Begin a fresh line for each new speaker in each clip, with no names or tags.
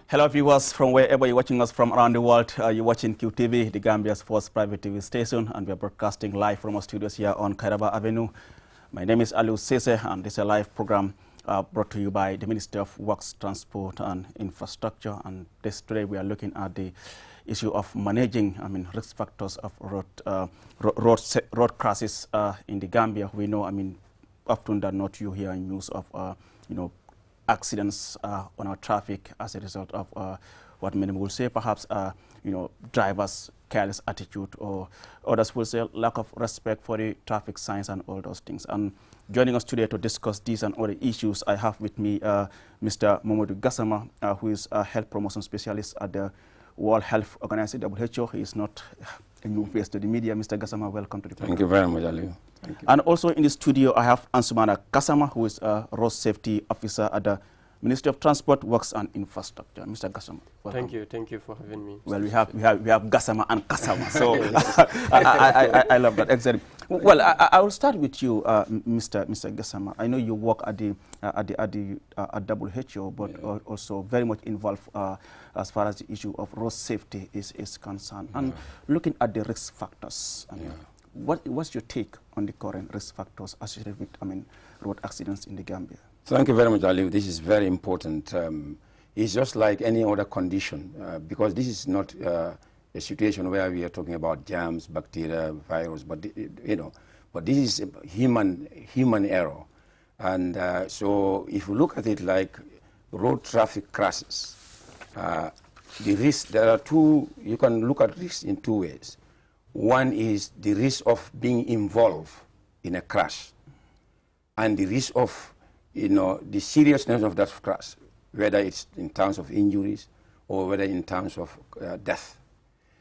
Hello viewers from wherever you're watching us from around the world. You're watching QTV, the Gambia's first private TV station, and we're broadcasting live from our studios here on Kairaba Avenue. My name is Aliu Sese, and this is a live program brought to you by the Ministry of Works, Transport and Infrastructure. And today we are looking at the issue of managing, risk factors of road crashes in the Gambia. We know, often than not, you hear news of, accidents on our traffic as a result of what many will say, perhaps, drivers' careless attitude, or others will say lack of respect for the traffic signs and all those things. And joining us today to discuss these and other issues, I have with me Mr. Momodu Gassama, who is a health promotion specialist at the World Health Organization, WHO. He is not a new face to the media. Mr. Gassama, welcome to the program.
Thank you very much, Ali. Thank you.
And also in the studio, I have Ansumana Gassama, who is a road safety officer at the Ministry of Transport, Works and Infrastructure. Mr. Gassama, welcome.
Thank you for having me.
Well, we have Gassama and Gassama, so I love that. Exactly. Well, I will start with you, Mr. Gassama. I know you work at the WHO, but also very much involved as far as the issue of road safety is concerned. And looking at the risk factors, what's your take on the current risk factors associated with road accidents in the Gambia?
Thank you very much, Ali. This is very important. It's just like any other condition, because this is not a situation where we are talking about germs, bacteria, virus, but but this is human error. And so if you look at it like road traffic crashes, the risk, there are two, you can look at risk in two ways. One is the risk of being involved in a crash, and the risk of the seriousness of that crash, whether it's in terms of injuries or whether in terms of death.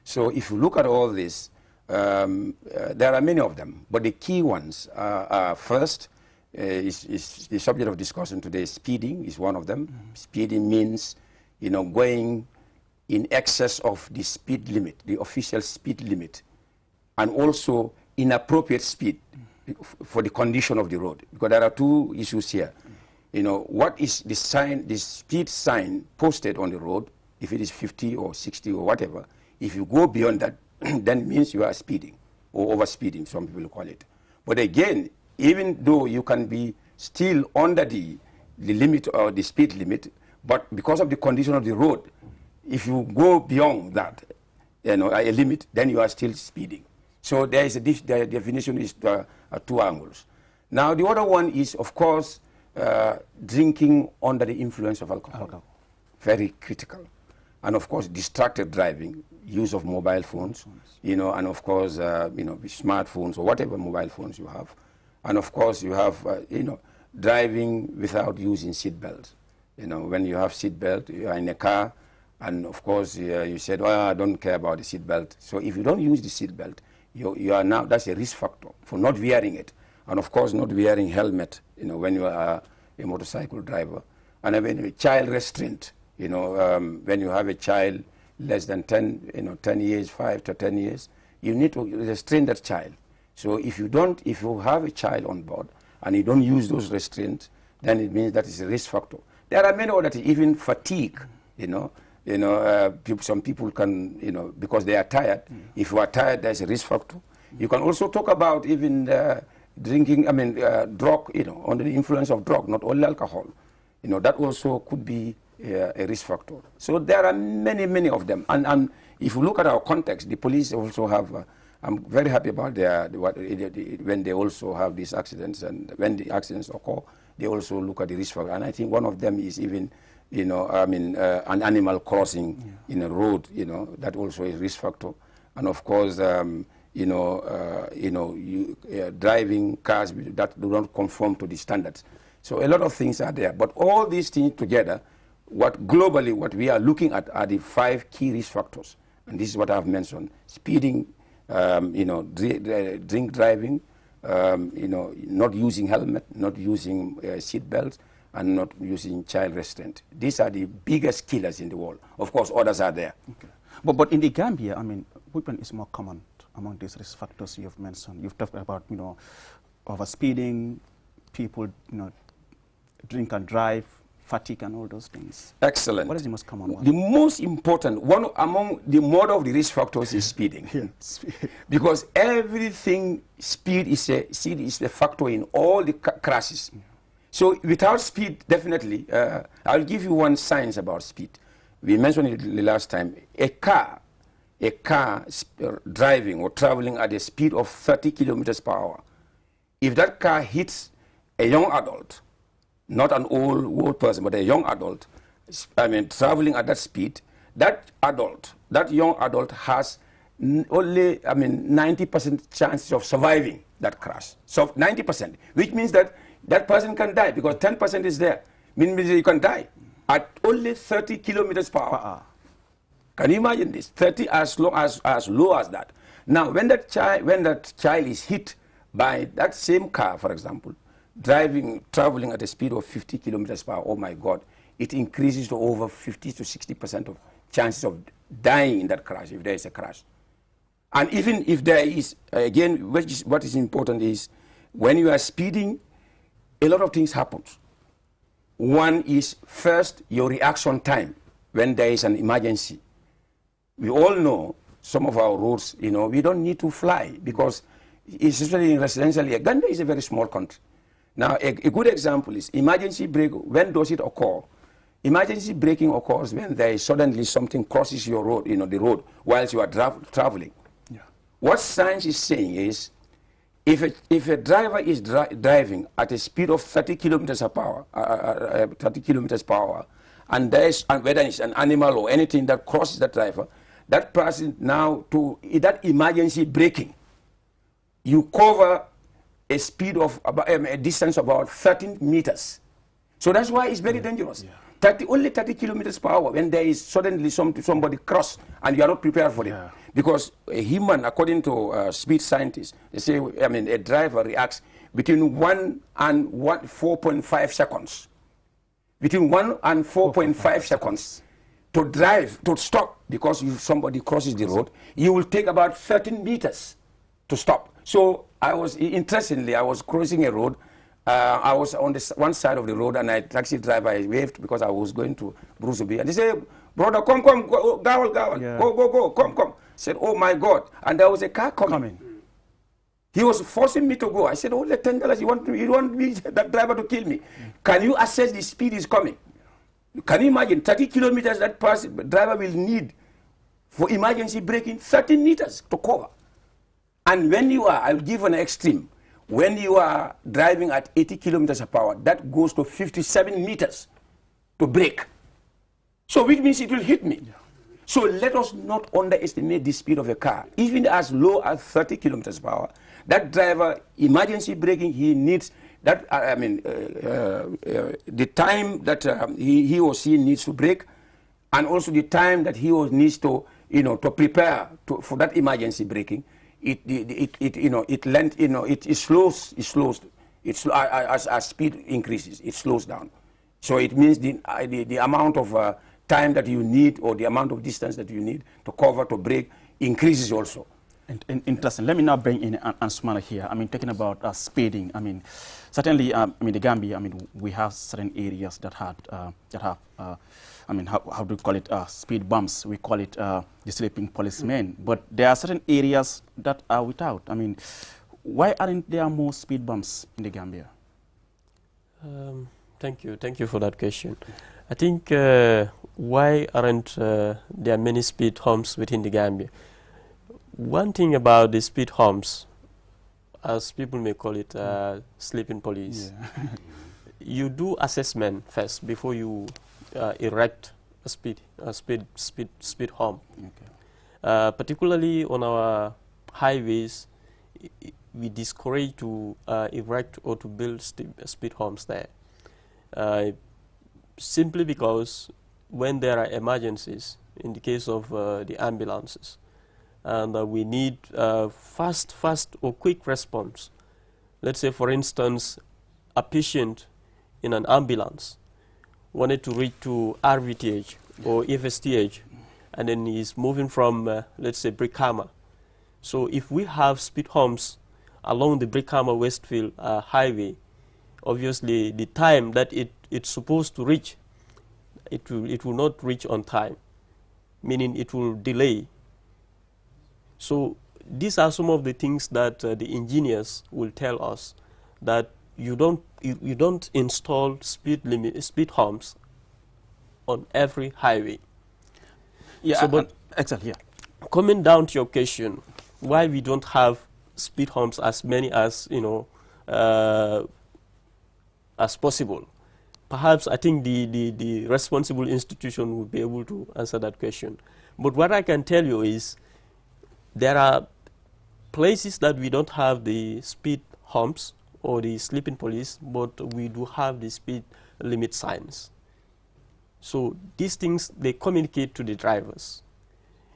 So if you look at all this, there are many of them, but the key ones are first, is the subject of discussion today. Speeding is one of them. Speeding means, going in excess of the speed limit, the official speed limit, and also inappropriate speed for the condition of the road, because there are two issues here. What is the sign, the speed sign posted on the road? If it is 50 or 60 or whatever, if you go beyond that, then it means you are speeding or over speeding, some people call it. But again, even though you can be still under the limit or the speed limit, but because of the condition of the road, if you go beyond that, a limit, then you are still speeding. So there is the definition is two angles. Now the other one is, of course, drinking under the influence of alcohol. Very critical. And of course, distracted driving, use of mobile phones, and of course, smartphones or whatever mobile phones you have. And of course, you have, driving without using seat belts. When you have seat belt, you are in a car, and of course, you said, I don't care about the seat belt. So if you don't use the seat belt, you are now, that's a risk factor for not wearing it. And of course, not wearing helmet, when you are a motorcycle driver. And even a child restraint, when you have a child less than 10 years, 5 to 10 years, you need to restrain that child. So if you have a child on board and you don't use those restraints, then it means that is a risk factor. There are many other things, even fatigue, some people can, because they are tired. If you are tired, there's a risk factor. You can also talk about even drinking, drug, under the influence of drug, not only alcohol. That also could be a risk factor. So there are many, many of them. And if you look at our context, the police also have, I'm very happy about when they also have these accidents, and when the accidents occur, they also look at the risk factor. And I think one of them is even, an animal crossing in a road, that also is risk factor. And of course, driving cars that do not conform to the standards. So a lot of things are there. But all these things together, what we are looking at are the 5 key risk factors. And this is what I've mentioned. Speeding, drink driving, not using helmet, not using seat belts, and not using child restraint. These are the biggest killers in the world. Of course, others are there.
Okay. But in the Gambia, weapon is more common among these risk factors you've mentioned. You've talked about, overspeeding, people, drink and drive, fatigue and all those things.
Excellent.
What is the most common one?
The most important one among the mode of the risk factors is speeding. Because everything, speed is a factor in all the crashes. So without speed, definitely, I'll give you one science about speed. We mentioned it the last time. A car driving or traveling at a speed of 30 kilometers per hour, if that car hits a young adult, not an old person, but a young adult, traveling at that speed, that young adult has only, 90% chances of surviving that crash. So 90%, which means that that person can die because 10% is there. Means you can die at only 30 kilometers per hour. Can you imagine this? 30 as low as that. Now, when that child is hit by that same car, for example, traveling at a speed of 50 kilometers per hour, oh my God, it increases to over 50 to 60% of chances of dying in that crash, if there is a crash. And even if there is, again, what is important is, when you are speeding, a lot of things happen. One is, first, your reaction time when there is an emergency. We all know some of our roads, we don't need to fly because, especially in residential area, Uganda is a very small country. Now, a good example is emergency brake. When does it occur? Emergency braking occurs when there is suddenly something crosses your road, the road, whilst you are traveling. Yeah. What science is saying is, if a driver is driving at a speed of 30 kilometers per hour, and whether it's an animal or anything that crosses that driver, that person now, to that emergency braking, you cover a speed of a distance about 13 meters. So that's why it's very dangerous. Yeah. Only 30 kilometers per hour when there is suddenly somebody cross and you are not prepared for it. Because a human, according to speed scientists, they say, a driver reacts between 1 and 4.5 seconds. Between 1 and 4.5 seconds to stop, because if somebody crosses the road, you will take about 13 meters to stop. So I was crossing a road. I was on one side of the road, and a taxi driver, I waved because I was going to Brusubi. And he said, brother, come, go, go, come. I said, oh my God. And there was a car coming. He was forcing me to go. I said, oh, let $10, you want me, that driver to kill me. Can you assess the speed is coming? Can you imagine 30 kilometers that driver will need for emergency braking? 13 meters to cover. And when you are, I'll give an extreme. When you are driving at 80 kilometers per hour, that goes to 57 meters to brake. So which means it will hit me. Yeah. So let us not underestimate the speed of a car. Even as low as 30 kilometers per hour, that driver, emergency braking, he needs that, the time that he or she needs to brake, and also the time that he or she needs to, to prepare for that emergency braking. It slows. As speed increases, it slows down. So it means the amount of time that you need, or the amount of distance that you need to cover, to brake, increases also.
Interesting. Let me now bring in Ansumana here. Talking about speeding. Certainly, the Gambia. We have certain areas that have how do you call it? Speed bumps. We call it the sleeping policemen. But there are certain areas that are without. Why aren't there more speed bumps in the Gambia?
Thank you for that question. I think why aren't there many speed humps within the Gambia? One thing about the speed humps, as people may call it, sleeping police. Yeah. You do assessment first before you erect a speed hump. Okay. Particularly on our highways, we discourage to erect or to build speed humps there. Simply because when there are emergencies, in the case of the ambulances, and we need fast or quick response. Let's say, for instance, a patient in an ambulance wanted to reach to RVTH or FSTH, and then he's moving from, let's say, Brikama. So if we have speed humps along the Brikama-Westfield highway, obviously the time that it it's supposed to reach, it will not reach on time, meaning it will delay. So these are some of the things that the engineers will tell us, that you don't install speed humps on every highway.
Yeah,
so, but
exactly. Yeah.
Coming down to your question, why we don't have speed humps as many as as possible, perhaps I think the responsible institution will be able to answer that question. But what I can tell you is there are places that we don't have the speed humps or the sleeping police, but we do have the speed limit signs. So these things, they communicate to the drivers.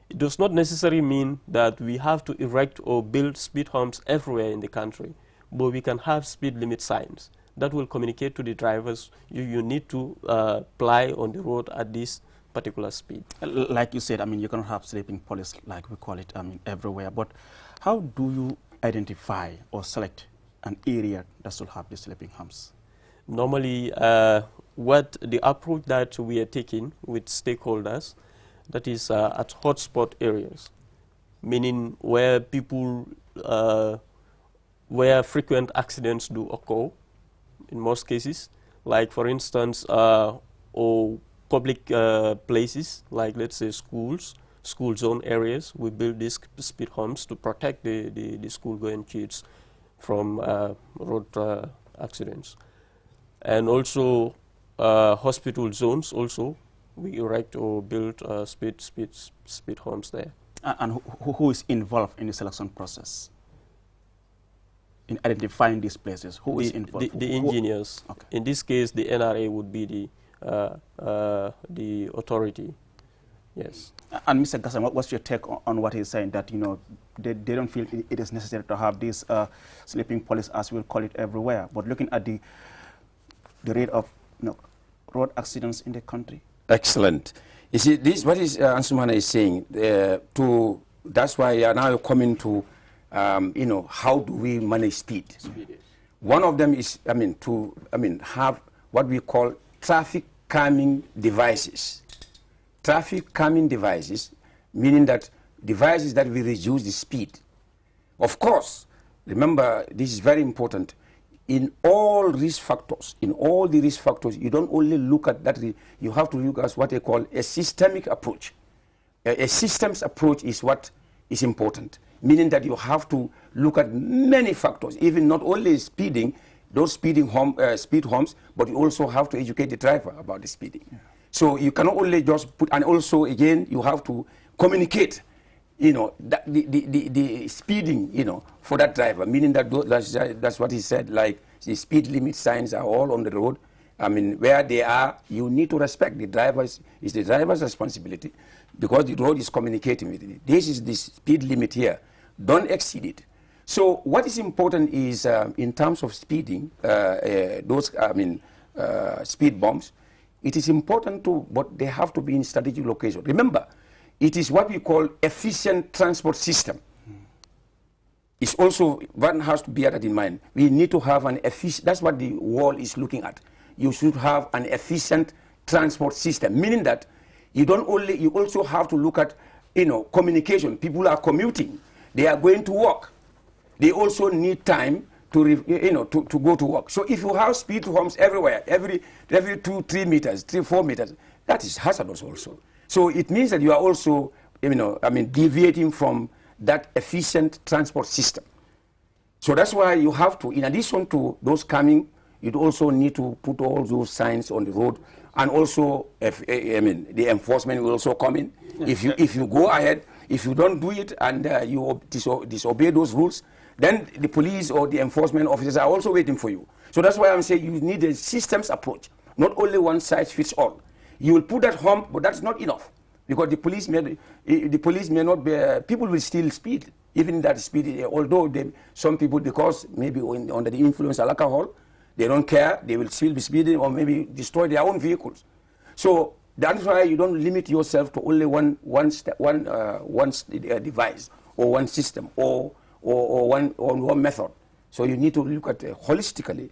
It does not necessarily mean that we have to erect or build speed humps everywhere in the country, but we can have speed limit signs that will communicate to the drivers, you need to ply on the road at this particular speed.
Like you said, I mean, you cannot have sleeping police, like we call it, I mean, everywhere. But how do you identify or select an area that should have the sleeping humps?
Normally, what the approach that we are taking with stakeholders, that is at hotspot areas, meaning where people, where frequent accidents do occur, in most cases, like for instance, or public places, like let's say schools, school zone areas. We build these speed humps to protect the school-going kids from road accidents. And also hospital zones also, we erect or build speed humps there.
And who is involved in the selection process? In identifying these places, who is involved?
The engineers.
Okay.
In this case, the NRA would be the authority. Yes.
And Mr. Gassam, what's your take on what he's saying, that, you know, they don't feel it is necessary to have this sleeping police, as we'll call it, everywhere, but looking at the rate of, you know, road accidents in the country?
Excellent. You see, this what is Ansumana is saying. That's why now you're coming to, you know, how do we manage speed? One of them is, have what we call traffic calming devices. Traffic calming devices, meaning that devices that will reduce the speed. Of course, remember, this is very important. In all risk factors, you don't only look at that, you have to look at what they call a systemic approach. A systems approach is what is important, meaning that you have to look at many factors, even not only speeding, those speed humps, but you also have to educate the driver about the speeding. Yeah. So you cannot only just put, and also again, you have to communicate, you know, the speeding, you know, for that driver, meaning that that's what he said, like the speed limit signs are all on the road. I mean, where they are, you need to respect the drivers. It's the driver's responsibility, because the road is communicating with it. This is the speed limit here. Don't exceed it. So what is important is, in terms of speeding, speed bumps, it is important to, but they have to be in strategic location. Remember, it is what we call efficient transport system. It's also, one has to bear that in mind. We need to have an efficient, that's what the world is looking at. You should have an efficient transport system, meaning that you also have to look at, you know, communication. People are commuting. They are going to work. They also need time to, to go to work. So if you have speed humps everywhere, every 2-3 meters, 3-4 meters, that is hazardous also. So it means that you are also, deviating from that efficient transport system. So that's why you have to, in addition to those coming, you also need to put all those signs on the road, and also, the enforcement will also come in. Yeah. If you go ahead, if you don't do it and you disobey those rules, then the police or the enforcement officers are also waiting for you. So that's why I'm saying you need a systems approach, not only one size fits all. You will put that hump, but that's not enough, because the police may not be, people will still speed, even that speed, although some people, because maybe under the influence of alcohol, they don't care, they will still be speeding or maybe destroy their own vehicles. So that's why you don't limit yourself to only one device or one system or one method. So you need to look at holistically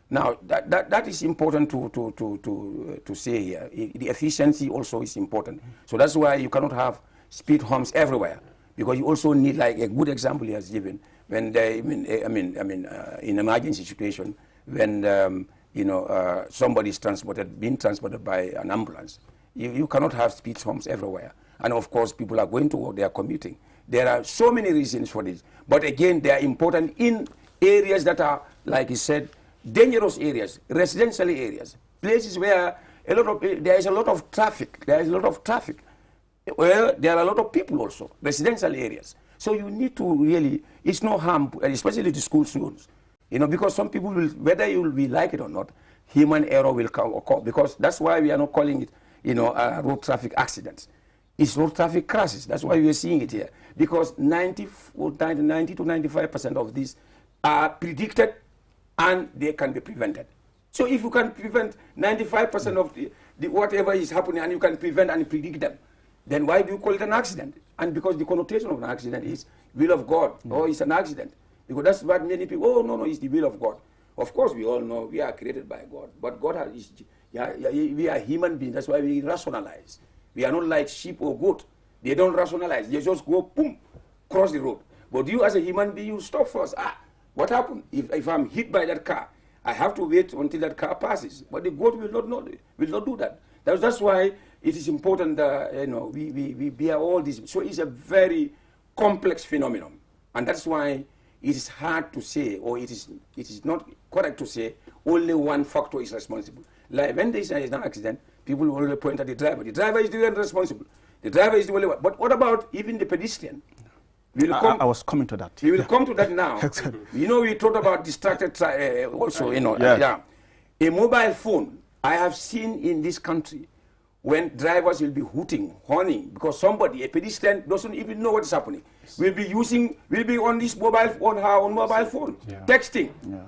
Now, that is important to say here. The efficiency also is important. So that's why you cannot have speed humps everywhere, because you also need, like a good example he has given, when in emergency situation, when somebody is being transported by an ambulance, you cannot have speed humps everywhere. And of course, people are going to work, they are commuting. There are so many reasons for this. But again, they are important in areas that are, like he said, dangerous areas, residential areas, places where there is a lot of traffic. There is a lot of traffic. Well, there are a lot of people also, residential areas. So you need to really, it's no harm, especially the school students, because some people will, whether you will be like it or not, human error will occur, because that's why we are not calling it, road traffic accidents. It's road traffic crashes. That's why we are seeing it here, because 90 to 95% of these are predicted and they can be prevented. So if you can prevent 95% of the whatever is happening, and you can prevent and predict them, then why do you call it an accident? And because the connotation of an accident is will of God, or it's an accident. Because that's what many people, oh, no, it's the will of God. Of course, we all know we are created by God, but God we are human beings. That's why we rationalize. We are not like sheep or goat. They don't rationalize. They just go, boom, cross the road. But you as a human being, you stop first. What happened? If I'm hit by that car, I have to wait until that car passes. But the goat will not do that. That's why it is important that we bear all this. So it's a very complex phenomenon, and that's why it is hard to say, or it is not correct to say only one factor is responsible. Like when there is an accident, people will only point at the driver. The driver is the one responsible. The driver is the only one. But what about even the pedestrian?
I was coming to that.
We will come to that now. We talked about distracted also, yeah. A mobile phone, I have seen in this country, when drivers will be horning, because somebody, a pedestrian, doesn't even know what is happening. Will be on this mobile phone, yeah, texting. Yeah.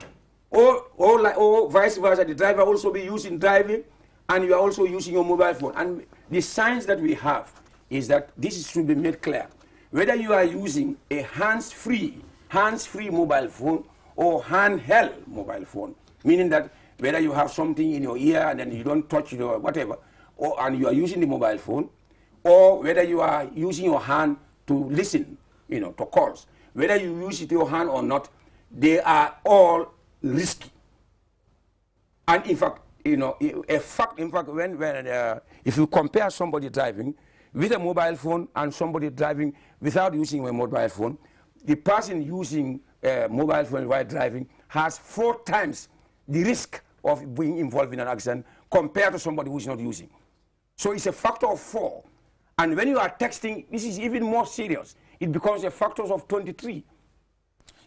Or vice versa, the driver also be using driving, and you are also using your mobile phone. And the signs that we have is that this should be made clear. Whether you are using a hands-free mobile phone or handheld mobile phone, meaning that whether you have something in your ear and then you don't touch it or whatever, and you are using the mobile phone, or whether you are using your hand to listen, to calls, whether you use it your hand or not, they are all risky. And in fact, if you compare somebody driving with a mobile phone and somebody driving without using a mobile phone, the person using a mobile phone while driving has 4 times the risk of being involved in an accident compared to somebody who is not using. So it's a factor of 4. And when you are texting, this is even more serious. It becomes a factor of 23.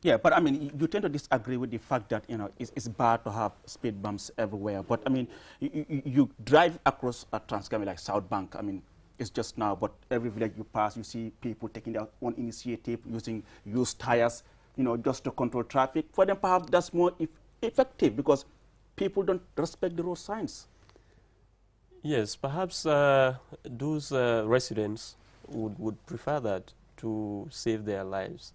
Yeah, but I mean, you tend to disagree with the fact that, it's bad to have speed bumps everywhere. But I mean, you drive across a Transgambia like South Bank. I mean, it's just now, but every village you pass, you see people taking their own initiative, using used tires, just to control traffic. For them, perhaps that's more effective because people don't respect the road signs.
Yes, perhaps those residents would prefer that to save their lives,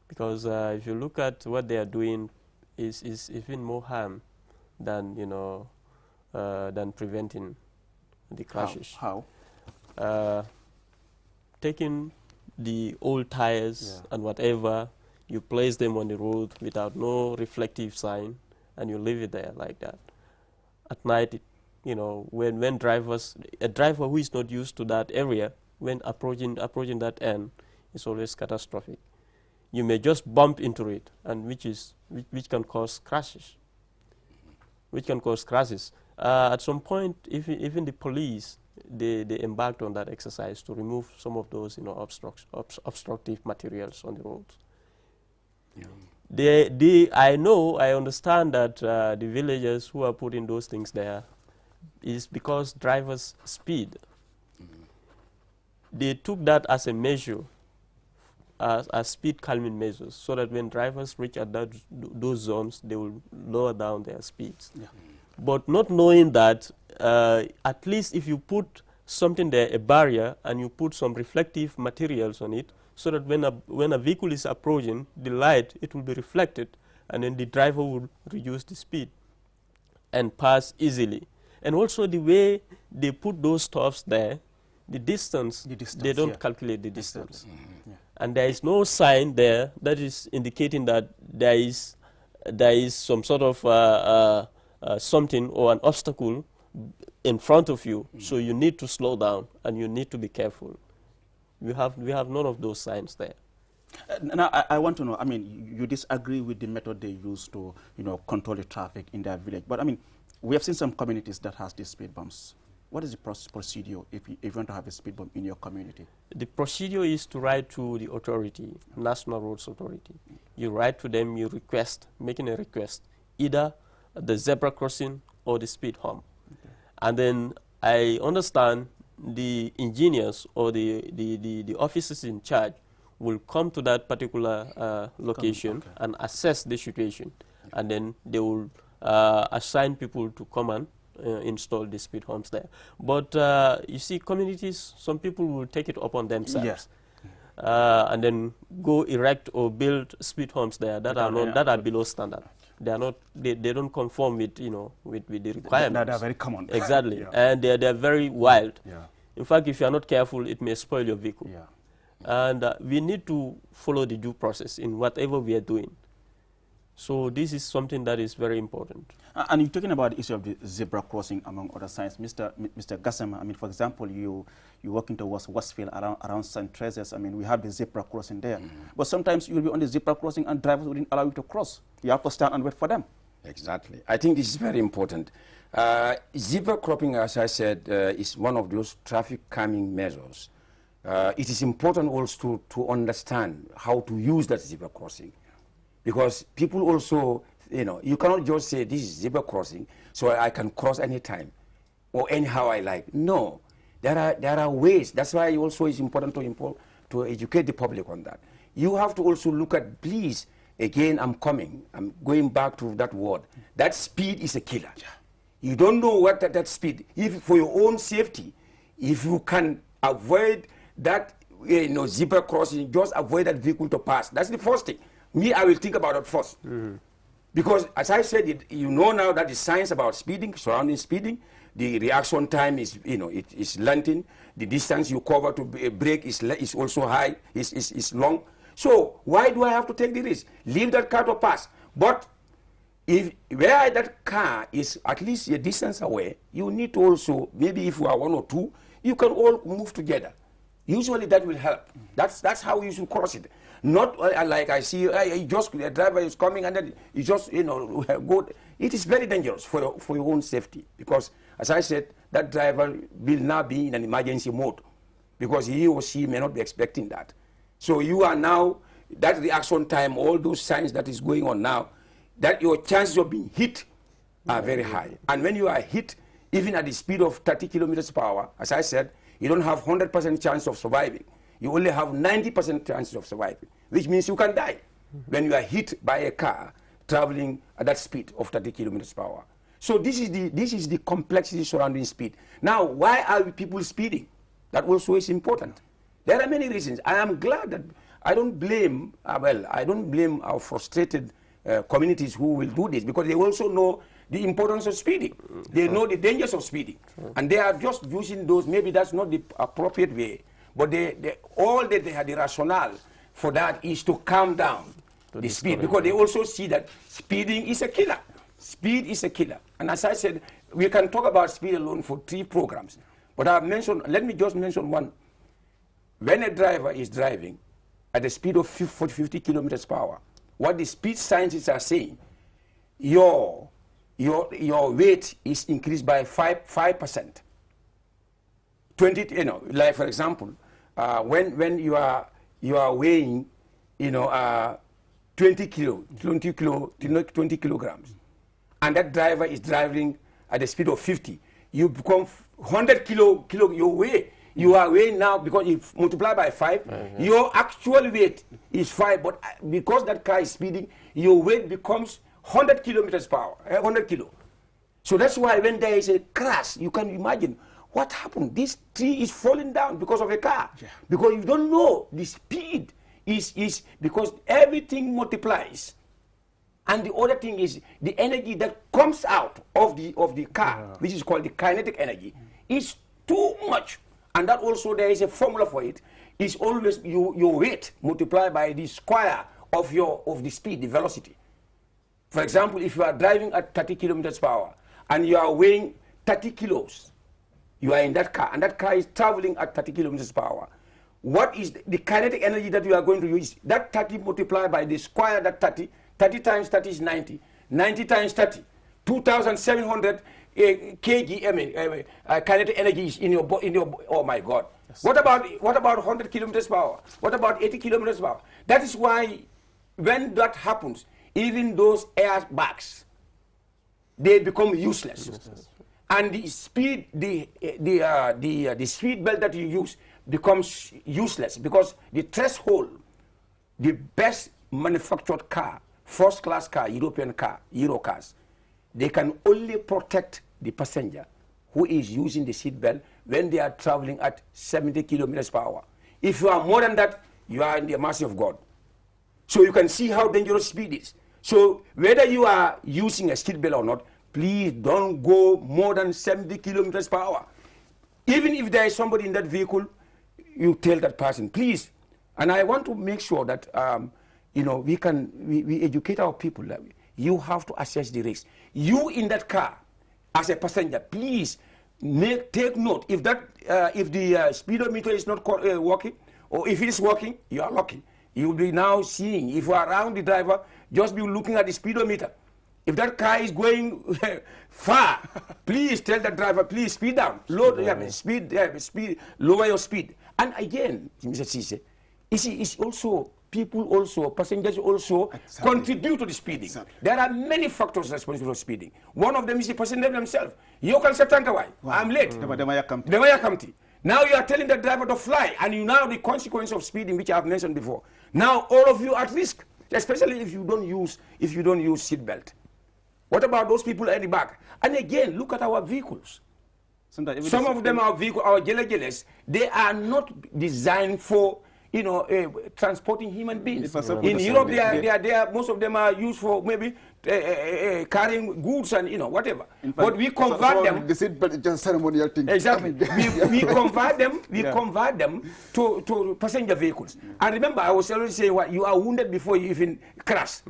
because if you look at what they are doing, is even more harm than than preventing the crashes.
How?
Taking the old tires and whatever, you place them on the road without no reflective sign, and you leave it there like that. At night, when a driver who is not used to that area, when approaching that end, is always catastrophic. You may just bump into it, and which can cause crashes. At some point, even the police, they embarked on that exercise to remove some of those obstructive materials on the roads. Yeah. I understand that the villagers who are putting those things there is because drivers speed. They took that as a measure, as speed calming measures, so that when drivers reach at those zones, they will lower down their speeds. Yeah. But not knowing that, at least if you put something there, a barrier, and you put some reflective materials on it, so that when a vehicle is approaching, the light, it will be reflected, and then the driver will reduce the speed. and pass easily. And also the way they put those stops there, the distance they don't calculate the distance.
Yeah.
And there is no sign there that is indicating that there is some sort of something or an obstacle in front of you. So you need to slow down and you need to be careful. We have none of those signs there.
Now, I want to know, I mean, you disagree with the method they use to, control the traffic in their village. But, I mean, we have seen some communities that has these speed bumps. What is the procedure if you want to have a speed bump in your community?
The procedure is to write to the authority, National Roads Authority. You write to them, you request, making a request, either the zebra crossing or the speed hump. Okay. And then I understand the engineers or the officers in charge will come to that particular location and assess the situation. Okay. And then they will assign people to come and install the speed humps there. But you see, communities, some people will take it upon themselves and then go erect or build speed humps there that are below standard. They are not. They don't conform with with the requirements.
They are very common.
Exactly, and they are very wild. Yeah. In fact, if you are not careful, it may spoil your vehicle. Yeah. And we need to follow the due process in whatever we are doing. So this is something that is very important.
And you're talking about the issue of the zebra crossing, among other signs. Mr. Gassama, I mean, for example, you're working towards Westfield around St. Teresa's. I mean, we have the zebra crossing there. But sometimes you'll be on the zebra crossing and drivers wouldn't allow you to cross. You have to stand and wait for them.
Exactly. I think this is very important. Zebra crossing, as I said, is one of those traffic calming measures. It is important also to understand how to use that zebra crossing. Because people also, you cannot just say this is zebra crossing, so I can cross anytime or anyhow I like. No, there are ways. That's why also it's important to educate the public on that. You have to also look at, please, again, I'm going back to that word. That speed is a killer. Yeah. You don't know what that speed, if for your own safety, if you can avoid that zebra crossing, just avoid that vehicle to pass. That's the first thing. Me, I will think about it first. Because, as I said, you know now that the science about speeding, surrounding speeding, the reaction time is, it is lengthened. The distance you cover to brake is also high, is long. So, why do I have to take the risk? Leave that car to pass. But, where that car is at least a distance away, you need to also, maybe if you are one or two, you can all move together. Usually that will help. That's how you should cross it. Not like I see, the driver is coming and then you just, go. It is very dangerous for your own safety because, as I said, that driver will now be in an emergency mode because he or she may not be expecting that. So you are now, that reaction time, all those signs that is going on now, that your chances of being hit are very high. And when you are hit, even at the speed of 30 kilometers per hour, as I said, you don't have 100% chance of surviving. You only have 90% chances of surviving, which means you can die when you are hit by a car traveling at that speed of 30 kilometers per hour. So this is the complexity surrounding speed. Now, why are people speeding? That also is important. There are many reasons. I am glad that I don't blame, I don't blame our frustrated communities who will do this because they also know the importance of speeding. They know the dangers of speeding. And they are just using those, maybe that's not the appropriate way, but all that they had the rationale for that is to calm down the speed because they also see that speeding is a killer. Speed is a killer. And as I said, we can talk about speed alone for 3 programs. But I've mentioned, let me just mention one. When a driver is driving at a speed of 50 kilometers per hour, what the speed scientists are saying, your weight is increased by 5%. 20, like for example, when you are weighing, 20 kilograms, and that driver is driving at a speed of 50, you become 100 kilo your weight. You are weighing now because if multiply by 5, your actual weight is 5, but because that car is speeding, your weight becomes 100 kilometers per hour, 100 kilo. So that's why when there is a crash, you can imagine what happened. This tree is falling down because of a car. Yeah. Because you don't know the speed is because everything multiplies. And the other thing is the energy that comes out of the car, which is called the kinetic energy, is too much. And that also there is a formula for it. It's always your weight multiplied by the square of the speed, the velocity. For example, if you are driving at 30 kilometers per hour and you are weighing 30 kilos, you are in that car, and that car is traveling at 30 kilometers per hour. What is the kinetic energy that you are going to use? That 30 multiplied by the square, that 30. 30 times 30 is 90. 90 times 30, 2,700 kg. Kinetic energy is in your oh my God. Yes. What about 100 kilometers per hour? What about 80 kilometers per hour? That is why when that happens, even those airbags, they become useless. Yes. And the speed, the speed belt that you use becomes useless, because the threshold, the best manufactured car, first class car, European car, Euro cars, they can only protect the passenger who is using the seat belt when they are traveling at 70 kilometers per hour. If you are more than that, you are in the mercy of God. So you can see how dangerous speed is. So whether you are using a seat belt or not, please don't go more than 70 kilometers per hour. Even if there is somebody in that vehicle, you tell that person, please. And I want to make sure that you know, we educate our people. You have to assess the risk. You in that car, as a passenger, please take note. If the speedometer is not working, or if it is working, you are lucky. You will be now seeing. If you are around the driver, just be looking at the speedometer. If that car is going far, please tell the driver, please speed down, lower your speed. And again, Mr. Cisse, it's also people also, passengers also contribute to the speeding. Exactly. There are many factors responsible for speeding. One of them is the passenger themselves. You can say, I'm late. Now you are telling the driver to fly, and you know the consequence of speeding, which I have mentioned before. Now all of you are at risk, especially if you don't use seat belt. What about those people at the back? And again, look at our vehicles. Some of them are our jelejeles. They are not designed for, you know, transporting human beings. In Europe, they are, most of them are used for maybe carrying goods and, you know, whatever. But we convert them. The seat belt is just ceremonial thing. Exactly. we convert them. We convert them to passenger vehicles. And remember, I was always saying, what you are wounded before you even crash.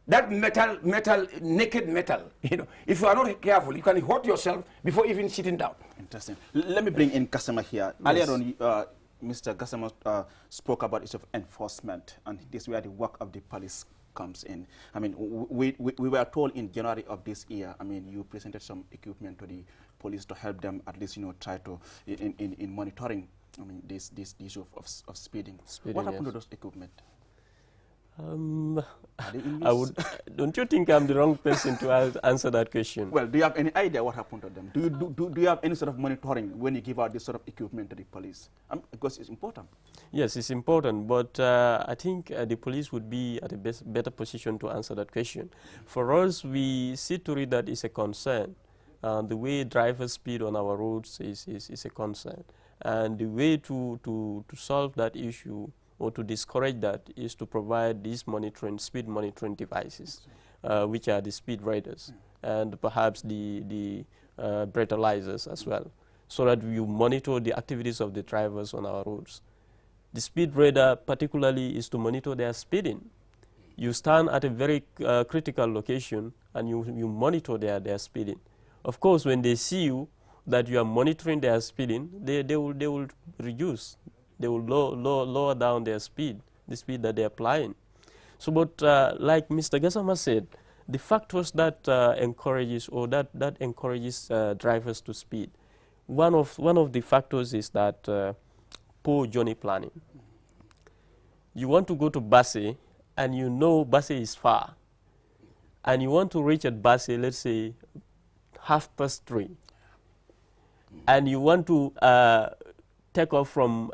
That naked metal, you know, if you are not careful, you can hurt yourself before even sitting down.
Interesting. Let me bring in Gassama here. Yes. Earlier on, Mr. Gassama spoke about issue of enforcement, and this is where the work of the police comes in. I mean, we were told in January of this year, I mean, you presented some equipment to the police to help them at least, you know, try to, in monitoring, I mean, this issue of speeding. What happened to those equipment?
Don't you think I'm the wrong person to answer that question?
Well, do you have any idea what happened to them? Do you have any sort of monitoring when you give out this sort of equipment to the police? Because it's important. Yes,
it's important, but I think the police would be at a better position to answer that question. For us, we see to it that it's a concern. The way drivers speed on our roads is a concern. And the way to solve that issue or to discourage that is to provide these speed monitoring devices, which are the speed radars, and perhaps the breathalyzers as well, so that you monitor the activities of the drivers on our roads. The speed radar particularly is to monitor their speeding. You stand at a very critical location and you monitor their speeding. Of course, when they see you that you are monitoring their speeding, they will reduce. They will lower down their speed, the speed that they are applying. So, but like Mr. Gassama said, the factors that encourages drivers to speed, one of the factors is that poor journey planning. You want to go to Basse, and you know Basse is far, and you want to reach at Basse, let's say 3:30, and you want to take off from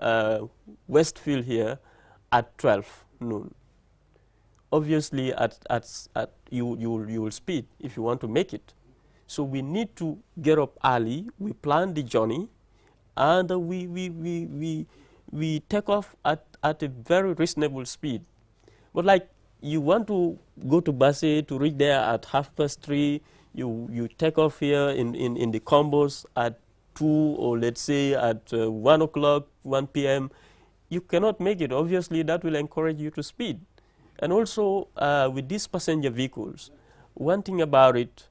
Westfield here at 12 noon. Obviously, you will speed if you want to make it. So we need to get up early. We plan the journey, and we take off at a very reasonable speed. But like you want to go to Basse to reach there at 3:30. You take off here in the combos at 2, or let's say at 1 o'clock, 1 p.m. You cannot make it. Obviously, that will encourage you to speed. And also, with these passenger vehicles, one thing about it,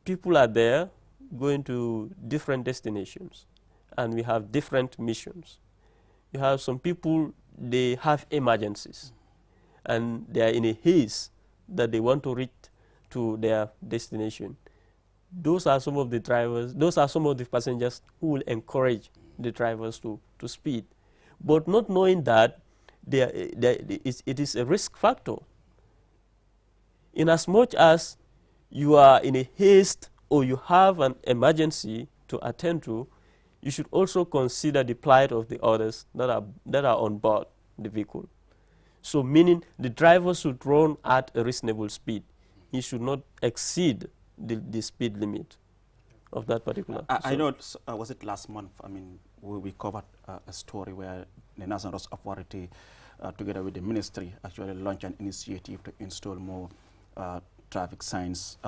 people are there going to different destinations, and we have different missions. You have some people, they have emergencies, and they are in a haste that they want to reach to their destination. Those are some of the drivers, those are some of the passengers who will encourage the drivers to speed. But not knowing that it is a risk factor. In as much as you are in a haste or you have an emergency to attend to, you should also consider the plight of the others that are on board the vehicle. So meaning the driver should run at a reasonable speed. He should not exceed the speed limit of that particular.
I know, was it last month? I mean, we covered a story where the National Roads Authority, together with the ministry, actually launched an initiative to install more traffic signs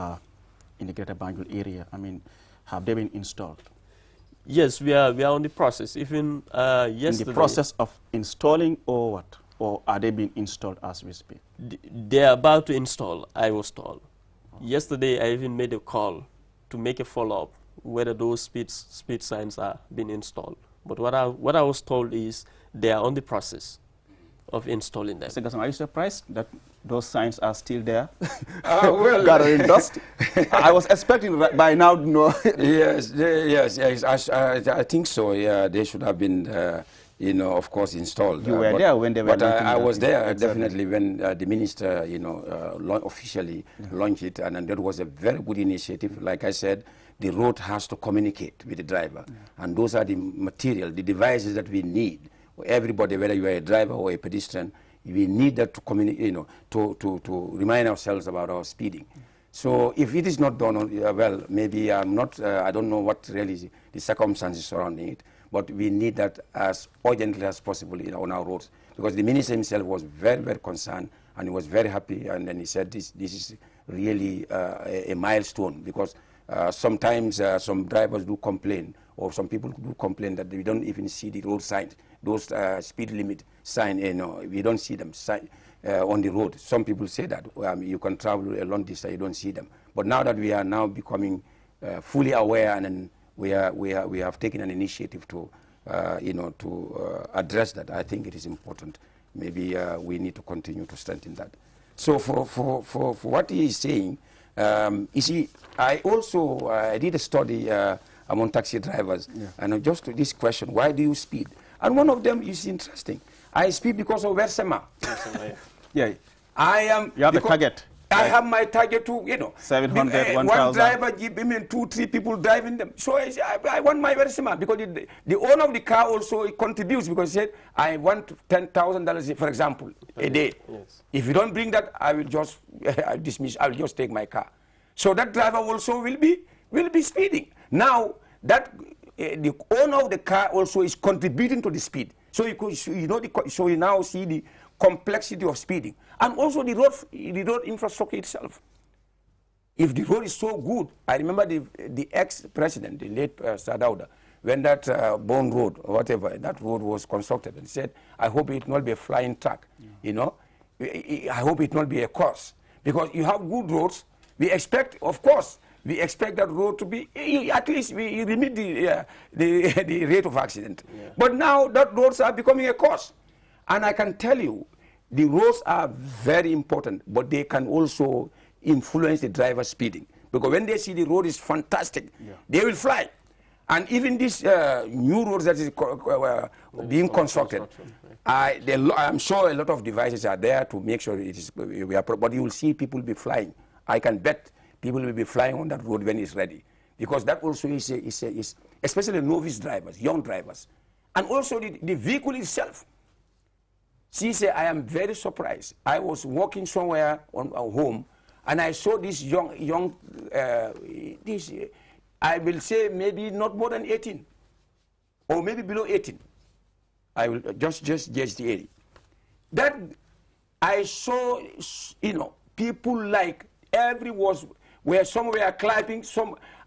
in the Greater Banjul area. I mean, have they been installed?
Yes, we are on the process. Even yesterday.
In the process of installing, or what? Or are they being installed as we speak?
They are about to install, I was told. Oh. Yesterday, I even made a call to make a follow-up whether those speed signs are being installed. But what I was told is they are on the process of installing them.
Mr. Gassam, are you surprised that those signs are still there?
Well,
gathering dust. I was expecting by now. No.
Yes, I think so. Yeah, they should have been, you know, of course, installed.
You were there when they were.
But I was there definitely when the minister, you know, officially launched it, and that was a very good initiative. Like I said, the road has to communicate with the driver, and those are the material, the devices that we need. Everybody, whether you are a driver or a pedestrian, we need that to communicate, you know, to remind ourselves about our speeding. So if it is not done, well, maybe I don't know what really the circumstances surrounding it, but we need that as urgently as possible, you know, on our roads. Because the minister himself was very, very concerned, and he was very happy, and then he said this is really a milestone, because sometimes some drivers do complain, or some people do complain that we don't even see the road signs, those speed limit sign, you know, we don't see them on the road. Some people say that you can travel a long distance, you don't see them. But now that we are now becoming fully aware, and then we have taken an initiative to, you know, to address that, I think it is important. Maybe we need to continue to strengthen that. So for what he is saying, you see, I also I did a study among taxi drivers, and just to this question, why do you speed? And one of them is interesting. I speed because of Versema.
Yeah.
I am.
You have the target.
I have my target to, you know,
700, 1,000.
One driver, I mean, 2, 3 people driving them. So I want my Versema, because the owner of the car also contributes, because he said, I want $10,000, for example, a day. Yes. If you don't bring that, I will just dismiss. I will just take my car. So that driver also will be speeding. Now that the owner of the car also is contributing to the speed. So you know, so you now see the complexity of speeding, and also the road infrastructure itself. If the road is so good, I remember the ex-president, the late Sadauda, when that Bone Road or whatever, that road was constructed, and said, I hope it not be a flying track, you know, I hope it not be a course, because you have good roads. We expect, of course, we expect that road to be, at least we limit the rate of accident. Yeah. But now that roads are becoming a course. And I can tell you, the roads are very important, but they can also influence the driver speeding. Because when they see the road is fantastic, they will fly. And even these new roads that is being constructed, I'm sure a lot of devices are there to make sure it is, but you will see people be flying. I can bet people will be flying on that road when it's ready. Because that also is especially novice drivers, young drivers. And also the vehicle itself. She said, I am very surprised. I was walking somewhere on home, and I saw this young, I will say maybe not more than 18, or maybe below 18. I will just judge the age. That I saw, people like where some were clapping,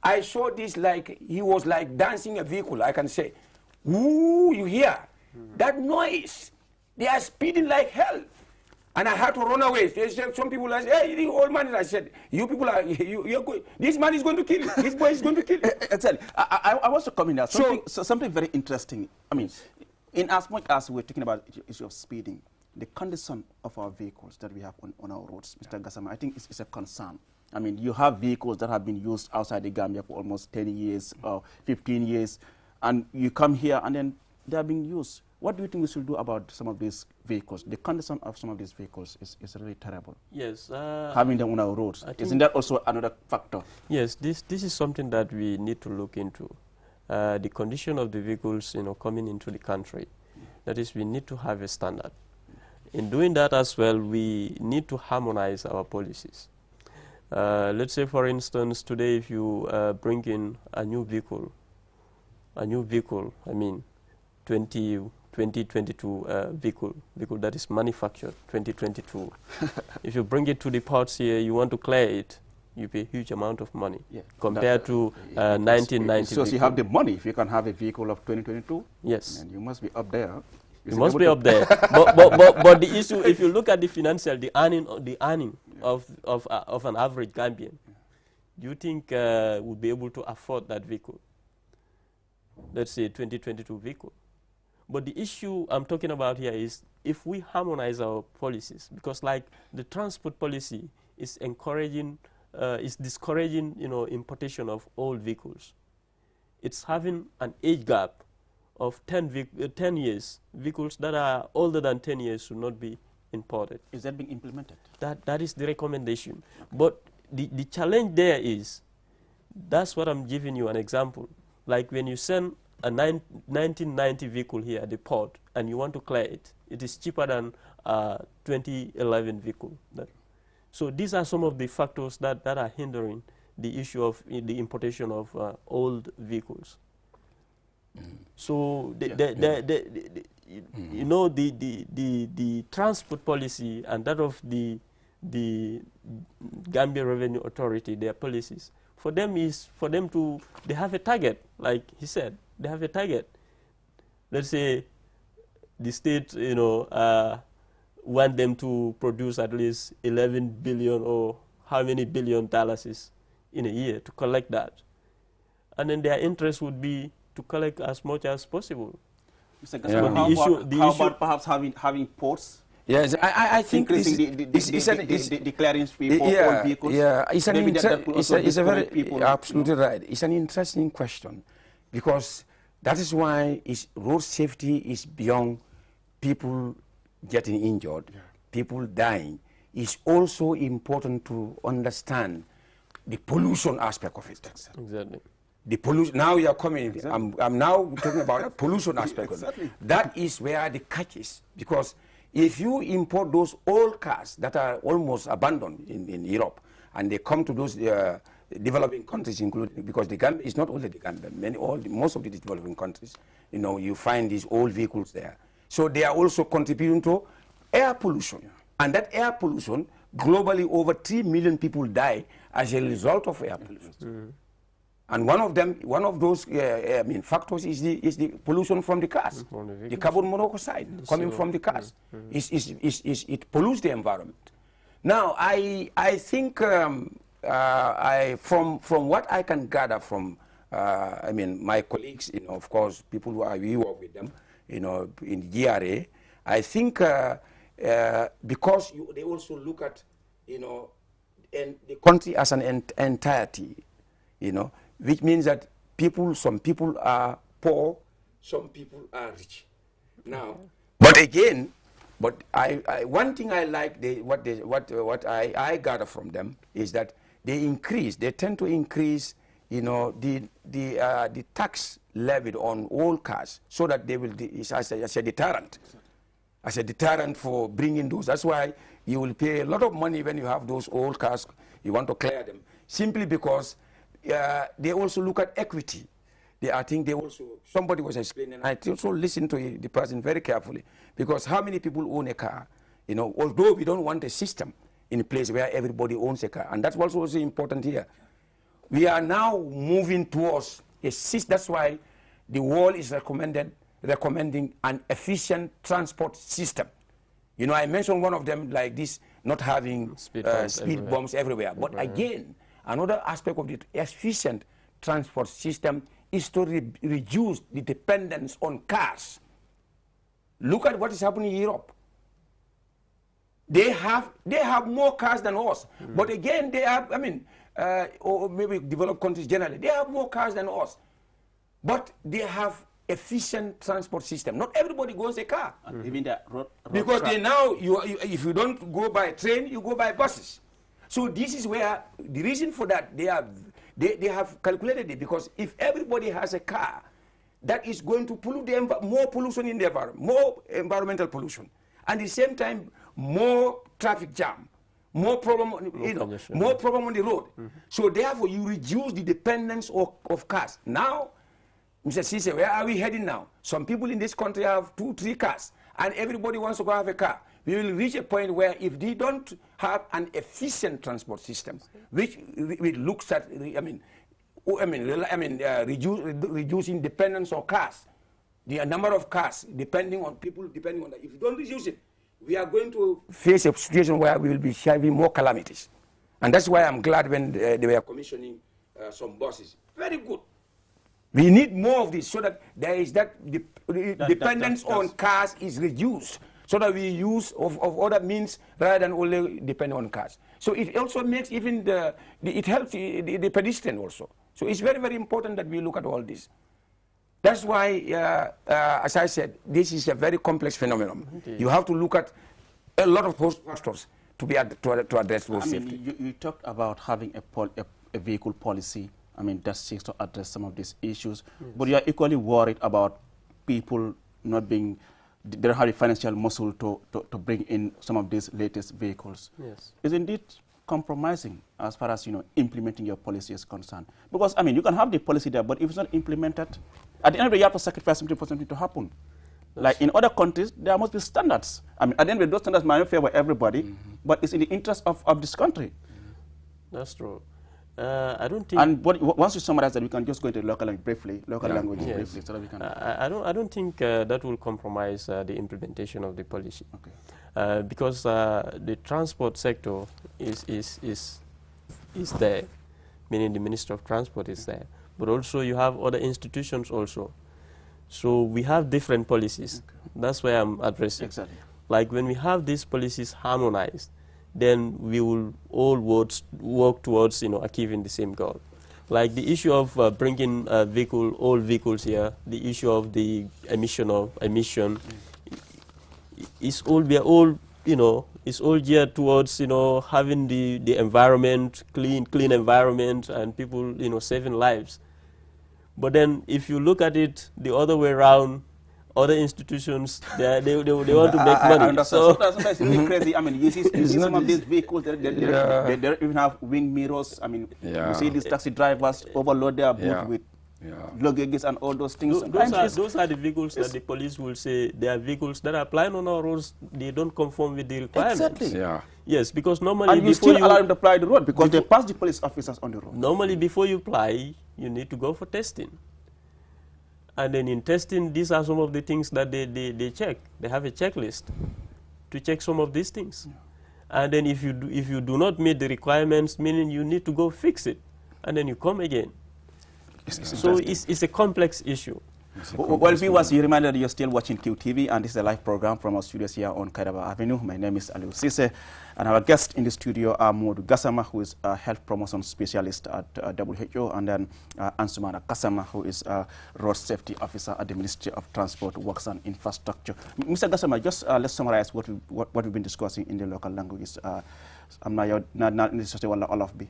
I saw this like he was like dancing a vehicle. I can say, "Ooh, you hear that noise? They are speeding like hell." And I had to run away. Some people said, "Hey, the old man," I said, "You people are, you're good. This man is going to kill you. This boy is going to kill you."
Exactly. I want to come in now. Something very interesting. I mean, in as much as we're talking about the issue of speeding, the condition of our vehicles that we have on our roads, Mr. Gassama, I think it's a concern. I mean, you have vehicles that have been used outside the Gambia for almost 10 years or 15 years, and you come here and then they are being used. What do you think we should do about some of these vehicles? The condition of some of these vehicles is really terrible.
Yes.
Having them on our roads. Isn't that also another factor?
Yes, this is something that we need to look into. The condition of the vehicles, coming into the country. That is, we need to have a standard. In doing that as well, we need to harmonize our policies. Let's say, for instance, today if you bring in a new vehicle, I mean, 2022 vehicle that is manufactured 2022. If you bring it to the ports here, you want to clear it, you pay a huge amount of money compared to 1990.
So you have the money if you can have a vehicle of 2022.
Yes,
and you must be up there.
You must be up there. but the issue, if you look at the financial, the earning of an average Gambian, do you think would be able to afford that vehicle? Let's say 2022 vehicle. But the issue I'm talking about here is if we harmonize our policies, because like the transport policy is encouraging, is discouraging, importation of old vehicles. It's having an age gap of 10 years. Vehicles that are older than 10 years should not be imported.
Is that being implemented?
That is the recommendation. But the challenge there is, that's what I'm giving you an example. Like when you send a 1990 vehicle here at the port and you want to clear it, it is cheaper than a 2011 vehicle. So these are some of the factors that are hindering the issue of the importation of old vehicles. So the transport policy and that of the Gambia Revenue Authority, their policies, for them they have a target, like he said, they have a target. Let's say the state, want them to produce at least 11 billion or how many $billion is in a year to collect that. And then their interest would be to collect as much as possible.
Mr. Gassama, how about perhaps having ports?
Yes, I think
increasing the clearance fee for all vehicles.
Yeah, it's a very absolutely right. It's an interesting question because that is why road safety is beyond people getting injured, people dying. It's also important to understand the pollution aspect of it.
Exactly.
The pollution. Now you are coming. Exactly. I'm now talking about the pollution aspect of it. That is where the catch is, because if you import those old cars that are almost abandoned in Europe, and they come to those developing countries, including, because the Gambia is not only the Gambia, most of the developing countries, you find these old vehicles there. So they are also contributing to air pollution. And that air pollution, globally over 3 million people die as a result of air pollution. And one of those factors is the pollution from the cars, the carbon monoxide coming from the cars. It pollutes the environment. Now, I think from what I can gather from my colleagues, of course, people we work with them, in GRA, I think because they also look at, and the country as an entirety, which means that some people are poor, some people are rich. Now, but again, one thing I like, what I gather from them is that they tend to increase, the tax levied on all cars, so that they will, as a deterrent for bringing those. That's why you will pay a lot of money when you have those old cars, you want to clear them, simply because they also look at equity. I think they also, somebody was explaining, I also listened to the person very carefully, because how many people own a car, You know, although we don't want a system in a place where everybody owns a car, and that's also important here. We are now moving towards a system. That's why the world is recommending an efficient transport system. You know, I mentioned one of them like this, not having speed bumps everywhere. But again, another aspect of the efficient transport system is to reduce the dependence on cars. Look at what is happening in Europe. They have more cars than us. But again, they have, or maybe developed countries generally, they have more cars than us. But they have efficient transport system. Not everybody goes a car.
Even the road
because they now, if you don't go by train, you go by buses. So this is where the reason for that, they have calculated it, because if everybody has a car, that is going to pollute more pollution in the environment, more environmental pollution. And at the same time, more traffic jam, more problem on the road. So therefore, you reduce the dependence of cars. Now, Mr. Cisse, where are we heading now? Some people in this country have 2, 3 cars, and everybody wants to go have a car. We will reach a point where if they don't have an efficient transport system, which looks at, reducing dependence on cars, the number of cars depending on people, depending on that. If you don't reduce it, we are going to face a situation where we will be having more calamities. And that's why I'm glad when they were commissioning some buses. Very good. We need more of this so that there is dependence on cars is reduced, so that we use of other means rather than only depend on cars. So it also makes even it helps the pedestrian also. So it's very, very important that we look at all this. That's why, as I said, this is a very complex phenomenon. Indeed. You have to look at a lot of factors to address road safety.
You talked about having a vehicle policy. That seeks to address some of these issues. Yes. But you are equally worried about people not they don't have the financial muscle to bring in some of these latest vehicles. Yes. Isn't it compromising as far as, implementing your policy is concerned? Because, you can have the policy there, but if it's not implemented, at the end of the day, you have to sacrifice something for something to happen. Like in other countries, there must be standards. At the end of the day, those standards might not favor everybody, but it's in the interest of this country.
That's true. I don't think.
And once you summarize that, we can just go into local language briefly, briefly, so that we can.
I don't think that will compromise the implementation of the policy. Okay. Because the transport sector is there, meaning the Minister of Transport is there, but also you have other institutions also. So we have different policies. Okay. That's why I'm addressing.
Exactly.
Like when we have these policies harmonized, then we will all work towards achieving the same goal. Like the issue of bringing all vehicles here, the issue of the emission is all it's all geared towards having the environment clean environment, and people saving lives. But then if you look at it the other way around, other institutions, they want to make money.
So sometimes it's really crazy. You see some of these vehicles, they don't even have wing mirrors. You see these taxi drivers overload their boot with luggages and all those things.
Those are the vehicles that the police will say they are vehicles that are applying on our roads. They don't conform with the requirements.
Exactly.
Yeah. Yes, because normally
and you still allow them to apply the road because they pass the police officers on the road.
Normally, before you apply, you need to go for testing. And then in testing, these are some of the things that they check. They have a checklist to check some of these things. Yeah. And then if you do not meet the requirements, meaning you need to go fix it, and then you come again. So it's a complex issue.
Well, viewers, you reminded you're still watching QTV, and this is a live program from our studios here on Kairaba Avenue. My name is Aliou Cisse, and our guest in the studio are Modou Gassama, who is a health promotion specialist at WHO, and then Ansumana Gassama, who is a road safety officer at the Ministry of Transport, Works and Infrastructure. Mr. Gassama, just let's summarize what we've been discussing in the local languages. I'm not necessarily all of me.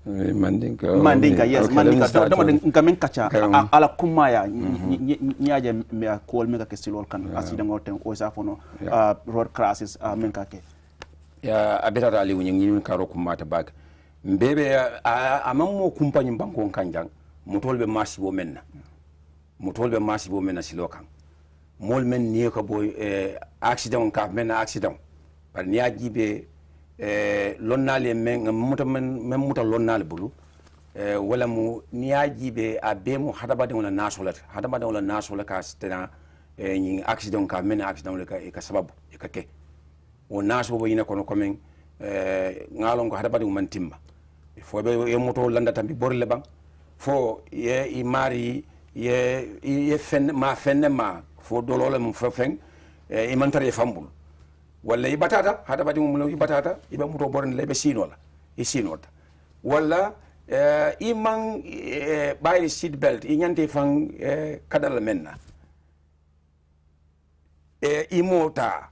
Mandinka,
yes, Mandinka. Nkamen kacha ala kumaya nyaje me ko mega kestilol kan asida ngoten o safono road crashes menkake
ya abeta ali wunyi karo kumata bag mbebe amammo kumpany banko kanjang mutolbe masibo menna silokan mol men nie ko boy accident ka menna accident par ni ajibe lonnale men muta lonnale bulu wala mu ni ajibe abe mu hadabade wala nasolat ka stena ñi accident ka men accident le ka sababu ka ke o naso bo yina kono komen ngalon ko hadabade man timba fo be e moto landa tambi borle bang fo ye i mari ye fenne ma fo dolole mu feng e mantare fambul walla i batata hadabade mu i batata ibe moto borne lebe sinola i sinota walla i man bayri seat belt i nyante fang kadal menna imota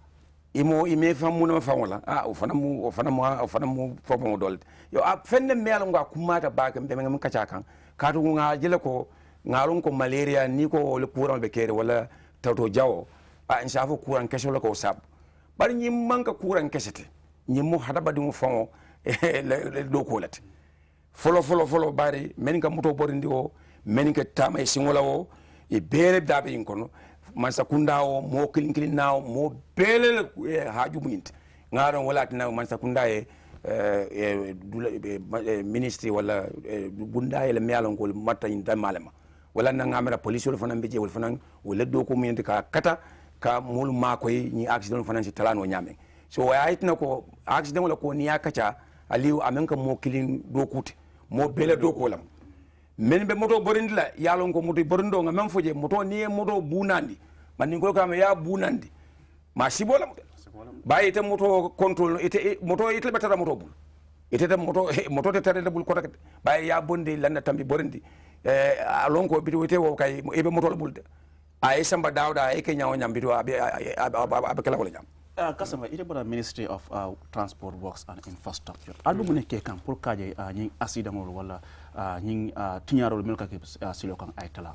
ime famuna famola o fana mu fobo dol yo a fenne melo nga kumata ba ke be ngam kacha kan ka to nga jele ko ngalon ko malaria ni ko le courant be kere wala tawto jawo a insafo courant keso ko sab bari ñi manka courant kesete ñi mo hada badi mu famo le do ko lat folo bari men ka moto borindi o men ka tamay singola o e bere dabe in kono man sakunda o mo kilin naw mo belel haaju muinte ngaron wala tinaw man sakunda ministry wala bunda ele mialon ko matta inta malama wala na ngamera police wala fanan beje wala fanan wala do ko muinte ka kata ka mul ma koy ni accident fanan ci talano nyame so way ayitna ko accident wala ko ni akacha aliu amen ka mo kilin do kuti mo bele do ko lam men be moto borindi la yalon ko moto borindo nga men foje moto ni moto bunandi man ni ko kam ya bunandi ma sibola bayi ite moto control ite moto ite betata moto bul ite moto te tare bul ko tak bayi ya bondi landa tambi borindi alon ko bitu ite wo kay e be moto bul de ay samba dawda ay ke nyaaw nyam bitu abi kala ko nyam
Kasama ite bada Ministry of Transport Works and Infrastructure albu mu nekke kam pour kaje ñi accident wala ñi tiñarol mel ka silo kan ay tala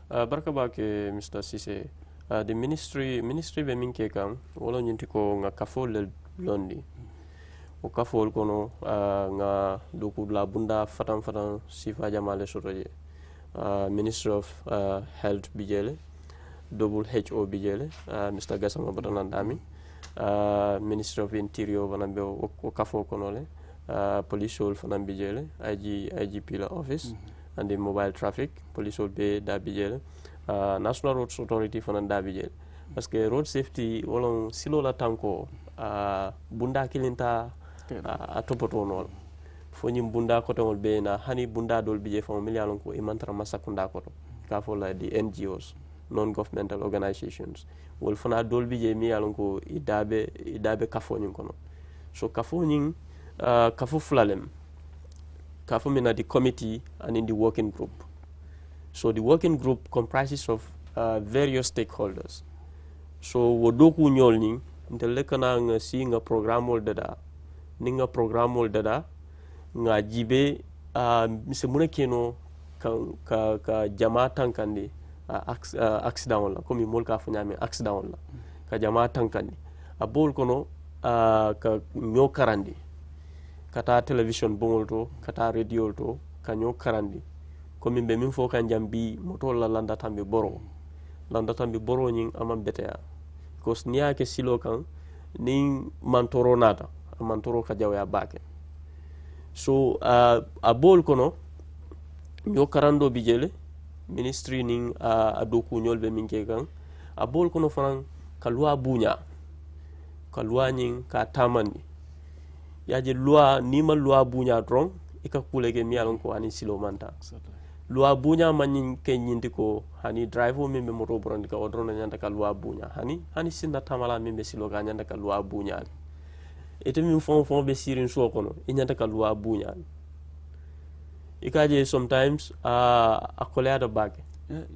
barka bake Mr. Cisse the ministry be min ke kam wala ñinti ko nga kafol londi o kafol kono nga doku la bunda fatan sifa jamale sotoje Ministry of Health bijele WHO bijele Mr. Gassama Badanandami Ministry of Interior vanambe o kafo konole police hol fanam bijele IGP la office and the mobile traffic police hol be da bijele National Roads Authority fanan da bijele parce que road safety wolon silo la tanko bunda kilinta a topoto nol fo nyim bunda ko tawol be na hani bunda dol bije fa million ko e mantra masakunda ko to kafo la di NGOs non-governmental organizations wol fana dol bije mi yalon ko idabe kafo nyin kono so kafo nyin kafo flalem kafo mina the committee and in the working group so the working group comprises of various stakeholders so wodoku nyol nyin ndele kana nga si nga programol dada ninga programol dada nga jibe mise muna keno ka jama tankandi accident wala comme mol ka fanyame accident wala ka jama tankandi a bol kono ka nyo karandi kata television bongol to kata radio to ka nyo karandi comme be min fo kan jambi moto la landa tambe boro nyin amam betea because niya ke silo kan ning mantoro nata mantoro ka jawya bake so a bol kono nyo karando bijele ministry ning adoku nyol be minke kan a bol kono fanan ka loi bunya ka loi ning ka tamani yaje loi ni ma loi bunya dron e ka kulege mi alon ko ani silo manta loi bunya manin ke nyindi ko hani driver membe moto borandi ka odron nyanda ka loi bunya hani sinna tamala membe silo ga nyanda ka loi bunya ete min fon be sirin so kono e nyanda ka loi bunya ikaje sometimes a kolada bag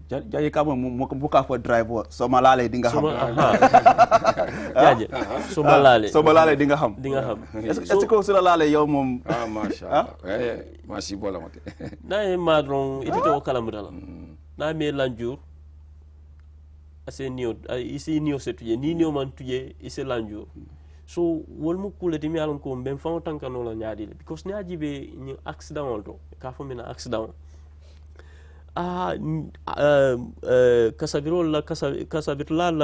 jaje kamo buka for driver so malale dinga xam
jaje so malale
dinga xam est-ce que so malale yow mom
masha Allah masi bola mate
na e madron itito o kala mudala na me lanjour ase niyo isi niyo setuje ni niyo man tuje ise lanjour so wolmu kuleti mi alon ko ben fa tankano la nyaadi because nyaaji be ni accident to ka fo mina accident kasabiro la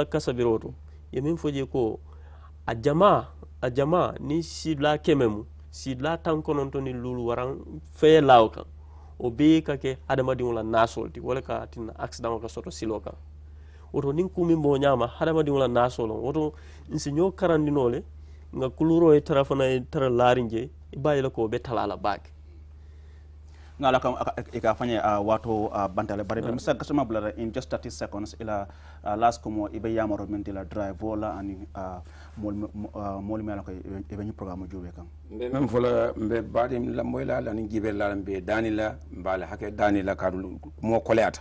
kasabiro to ye min foje ko a jama a jama ni sidla kememu sidla tankononto ni lulu waran fe lawka o be kake adamadi wala nasolti wala ka tin accident ka soto siloka woto nin kumi mo nyama adamadi wala nasolo woto insinyo karandinole nga kuluro e tarafana e tara larinje ibayila ko be talala bag
ngala kam ika fanye wato bantale bari be misa gasama bula in just 30 seconds ila last komo ibe yamaro men dila drive wala ani mol mela ko ibe ni programme jobe kam
mbe mem fola mbe badim la moyla la ni gibe la mbe danila mbala hake danila kadul mo koleata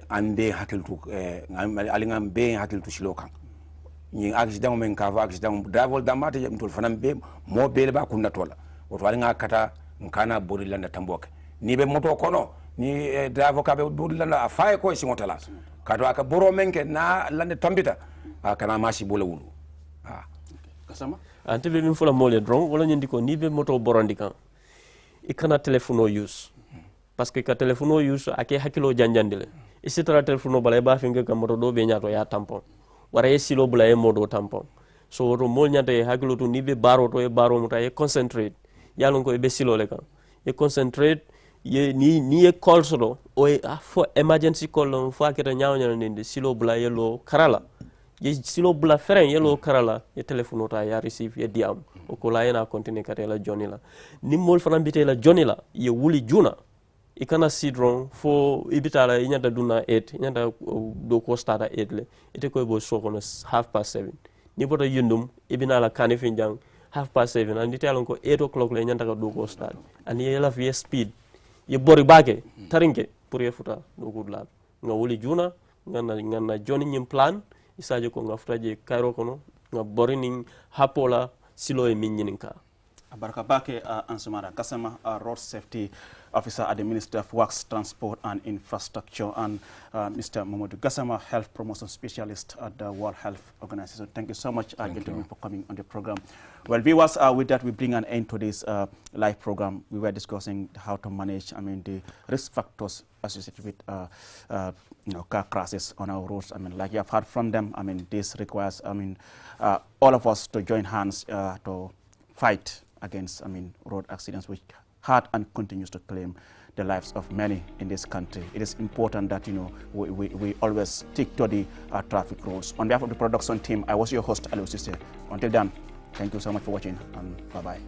ande hakiltu ali ngam be hakiltu silokan ni accident men ka va accident drive damate yem tol fanam be mo be ba kunna tola woto ali nga kata nkana bori landa tamboke ni be moto kono ni driver ka be bori landa a fay ko singotala kato aka boro menke na landa tambita kana masi bola wulu
kasama
antele dum fula mole dron wala nyindi ko ni be moto borondi kan ikana telephone use parce que ka telephone use ake hakilo janjandile isitra telephone bala ba finga ka moto do be nyato ya tampon wara e silo bula e modo tampon so ro mol nyata e hakilo to ni be baro to e baro muta e concentrate yalon ko e be silo le kan e concentrate ye ni e call sodo o e fo emergency call on fo aketa nyaaw ninde silo bula yelo karala ye silo bula feren yelo karala ye telephone ta ya receive ye diam o ko la yana continue katela joni la ni mol fana bitela joni la ye wuli juna ikana sidron fo ibitala inyata duna 8 inyata do ko stata 8 le ite ko bo sokono 7:30 ni boto yundum ibinala kanifin jang 7:30 andi telon ko 8 o'clock le nyanta ka do ko start ani yela fi speed ye bori bake tarinke pour ye futa do ko dula nga wuli juna ngana joni nyim plan isaje ko nga futaje kairo kono nga bori ning hapola silo e minyininka
Baraka Bake Ansumara Kasama, Road Safety Officer at the Ministry of Works, Transport and Infrastructure, and Mr. Mamadou Gassama, Health Promotion Specialist at the World Health Organization. Thank you so much, gentlemen, for coming on the program. Well, viewers, with that, we bring an end to this live program. We were discussing how to manage, the risk factors associated with, car crashes on our roads. Like you have heard from them, this requires, all of us to join hands to fight against, road accidents, which had and continues to claim the lives of many in this country. It is important that, we always stick to the traffic rules. On behalf of the production team, I was your host, Alu Sise. Until then, thank you so much for watching, and bye-bye.